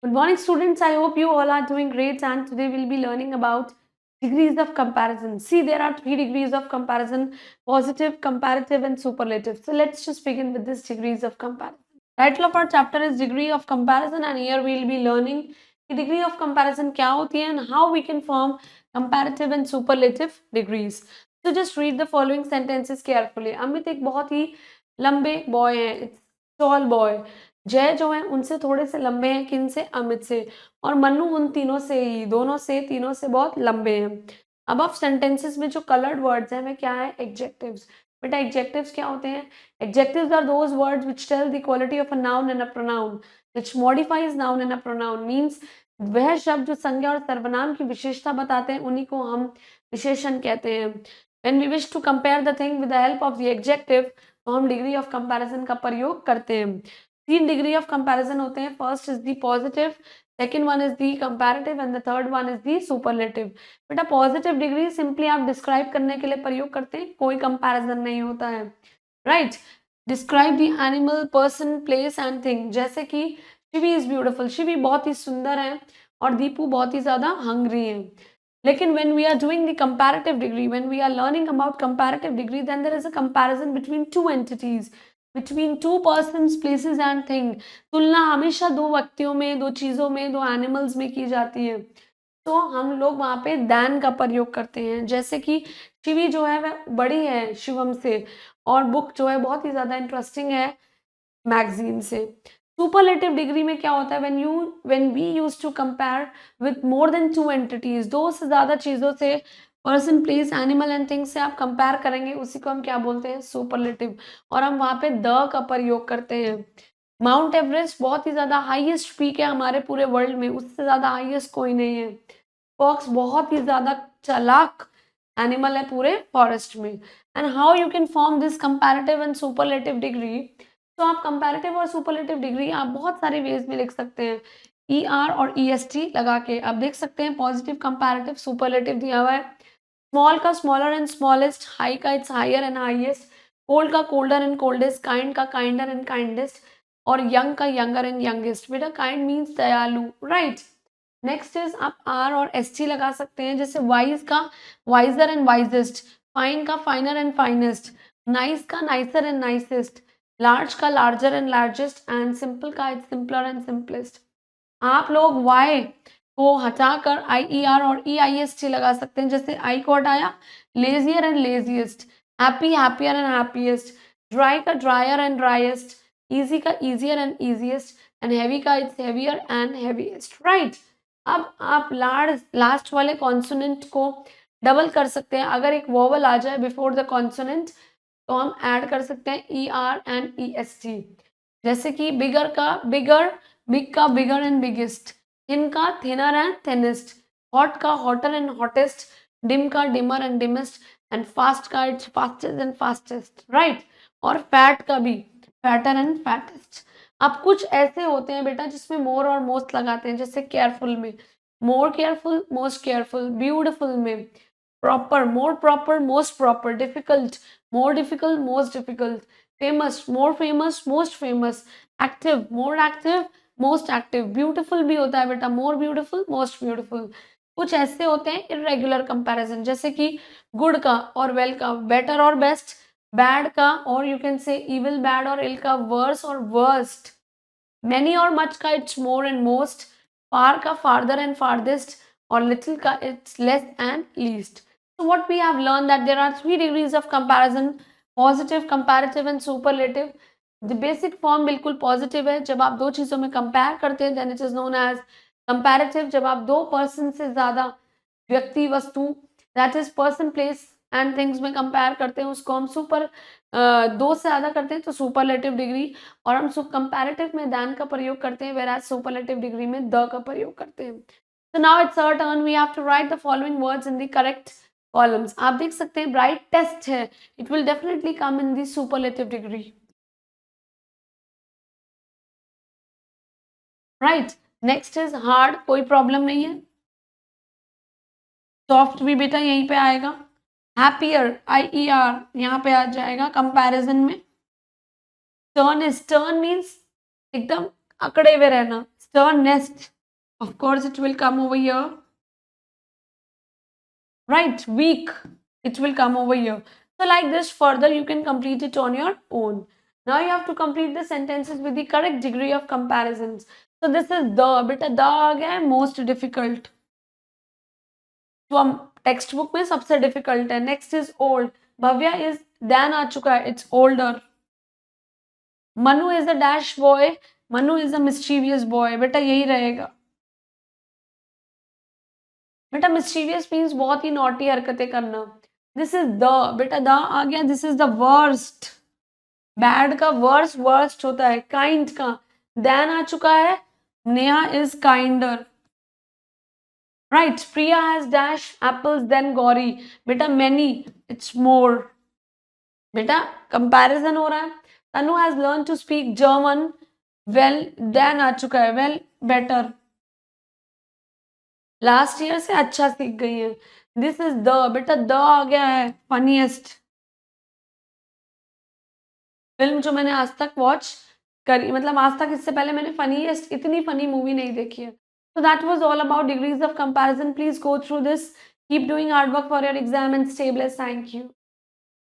Good morning, students. I hope you all are doing great, and today we'll be learning about degrees of comparison. See, there are 3 degrees of comparison: positive, comparative, and superlative. So let's just begin with this degrees of comparison. Title of our chapter is degree of comparison, and here we'll be learning the degree of comparison क्या होती है and how we can form comparative and superlative degrees. So just read the following sentences carefully. Amit एक बहुत ही लंबे boy हैं. It's tall boy. जय जो है उनसे थोड़े से लंबे हैं. किन से? अमित से. और मन्नू उन तीनों से ही, दोनों से, तीनों से बहुत लंबे हैं. अब ऑफ सेंटेंसेस में जो कलर्ड वर्ड्स हैं वे क्या है? एडजेक्टिव्स. बेटा एडजेक्टिव्स क्या होते हैं? Adjectives are those words which tell the quality of a noun and a pronoun, which modifies noun and a pronoun. Means वह शब्द जो संज्ञा और सर्वनाम की विशेषता बताते हैं उन्हीं को हम विशेषण कहते हैं. When we wish to compare the thing with the help of the adjective, तो हम डिग्री ऑफ कंपैरिजन का प्रयोग करते हैं. 3 डिग्री ऑफ कंपैरिजन होते हैं. First is the positive, second one is the comparative and the third one is the superlative. बेटा positive degree simply आप डिस्क्राइब करने के लिए प्रयोग करते हैं, कोई कंपैरिजन नहीं होता है. Right. Describe the animal, person, place and thing. जैसे कि शिवी इज ब्यूटिफुल, शिवी बहुत ही सुंदर है और दीपू बहुत ही ज्यादा हंग्री है. लेकिन when we are doing the comparative degree, when we are learning about comparative degree, then there is a comparison between two entities, between two persons, places and thing. तुलना हमेशा दो व्यक्तियों में, दो चीजों में, दो एनिमल्स में की जाती है. तो हम लोग वहां पे दैन का प्रयोग करते हैं. जैसे कि शिवी जो है वह बड़ी है शिवम से, और बुक जो है बहुत ही ज्यादा इंटरेस्टिंग है मैगजीन से. सुपरलेटिव डिग्री में क्या होता है? When we use to compare with more than 2 entities, दो से ज्यादा चीजों से, person, place, animal and things से आप कंपेयर करेंगे, उसी को हम क्या बोलते हैं? सुपरलेटिव. और हम वहां पे द का प्रयोग करते हैं. माउंट एवरेस्ट बहुत ही ज्यादा हाईएस्ट पीक है हमारे पूरे वर्ल्ड में, उससे ज्यादा हाईएस्ट कोई नहीं है. फॉक्स बहुत ही ज्यादा चालाक एनिमल है पूरे फॉरेस्ट में. And how you can form this comparative and superlative degree? तो आप कंपैरेटिव और सुपरलेटिव डिग्री आप बहुत सारे वेज में लिख सकते हैं. ई आर और ई एस टी लगा के आप देख सकते हैं. पॉजिटिव, कंपैरेटिव, सुपरलेटिव दिया हुआ है. स्मॉल का स्मॉलर एंड स्मॉलेस्ट, हाई का it's higher and highest, cold का कोल्डर एंड कोल्डेस्ट, काइंड का काइंडर एंड काइंडेस्ट, और यंग का यंगर एंड यंगेस्ट. बेटा काइंड मीन्स दयालु. राइट. नेक्स्ट इज आप आर और एस टी लगा सकते हैं. जैसे वाइज का वाइजर एंड वाइजेस्ट, फाइन का फाइनर एंड फाइनेस्ट, नाइस का नाइसर एंड नाइसेस्ट, लार्ज का larger and largest, and simple का इट्स सिंपलर एंड सिंपलेस्ट. आप लोग वाई को हटाकर आई ई आर और ई आई एस टी लगा सकते हैं. जैसे आई को हटाया, lazier and laziest, happy happier and happiest, dry का ड्रायर एंड ड्राइएस्ट, इजी का easier and easiest, and heavy का it's heavier and heaviest. Right. अब आप लास्ट वाले कॉन्सोनेंट को डबल कर सकते हैं. अगर एक वोवल आ जाए बिफोर द कॉन्सोनेंट तो हम ऐड कर सकते हैं E R and E S T. जैसे कि बिगर का बिगर, बिग का बिगर एंड बिगेस्ट, थिन का थिनर एंड थिनेस्ट, हॉट का हॉटर एंड हॉटेस्ट, डिम का डिमर एंड डिमेस्ट, एंड फास्ट का it's fastest and fastest. Right. और फैट का भी फैटर एंड फैटेस्ट. अब कुछ ऐसे होते हैं बेटा जिसमें मोर और मोस्ट लगाते हैं. जैसे केयरफुल में more careful, most careful. Beautiful में proper, more proper, most proper. Difficult, more difficult, most difficult. Famous, more famous, most famous. Active, more active, most active. Beautiful भी होता है बेटा, more beautiful, most beautiful. कुछ ऐसे होते हैं irregular comparison, जैसे कि good का और well का, better और best, bad का और you can say evil, bad और ill का, worse और worst. Many और much का it's more and most, far का farther and farthest, और little का it's less and least. So what we have learned that there are 3 degrees of comparison: positive, comparative and superlative. The basic form बिल्कुल positive है. जब आप दो चीजों में compare करते हैं then it is known as comparative. जब आप दो person से ज्यादा व्यक्ति, वस्तु, that is person, place and things में compare करते हैं उसको हम दो से ज्यादा करते हैं तो superlative degree. और हम comparative में than का प्रयोग करते हैं, whereas superlative degree में the का प्रयोग करते हैं. So now it's our turn. We have to write the following words in the correct columns. आप देख सकते हैं ब्राइट टेस्ट है, it will definitely come in the superlative degree. Right. Next is hard, कोई प्रॉब्लम नहीं है. Soft भी बेटा यहीं पे आएगा. हैप्पियर, आई ई आर यहाँ पे आ जाएगा कंपैरिजन में. टर्न इज, टर्न मीन्स एकदम अकड़े हुए रहना. Sternest, of course, it will come over here. Right, weak, it will come over here. So like this, further you can complete it on your own. Now you have to complete the sentences with the correct degree of comparisons. So this is the, beta the आ गया है most difficult. तो हम text book में सबसे difficult है. Next is old. Bhavya is than आ चुका है, it's older. Manu is a dash boy. Manu is a mischievous boy. बेटा यही रहेगा. बेटा मिस्चीवियस मीन्स बहुत ही नॉटी हरकतें करना. दिस इज द, बेटा द आ गया. This is the worst. Bad का वर्स्ट वर्स्ट होता है. काइंड का दैन आ चुका है. Neha is kinder. Right, Priya has dash apples then Gauri. बेटा many, it's more. बेटा comparison हो रहा है. Tanu has learned to speak German well then आ चुका है. Well, better. लास्ट ईयर से अच्छा सीख गई है. दिस इज द, बेटा द आ गया है. फनीएस्ट फिल्म जो मैंने आज तक वॉच करी, मतलब आज तक इससे पहले मैंने फनीएस्ट इतनी फनी मूवी नहीं देखी है. So that was all about degrees of comparison. Please go through this. Keep doing hard work for your exam and stay blessed. Thank you.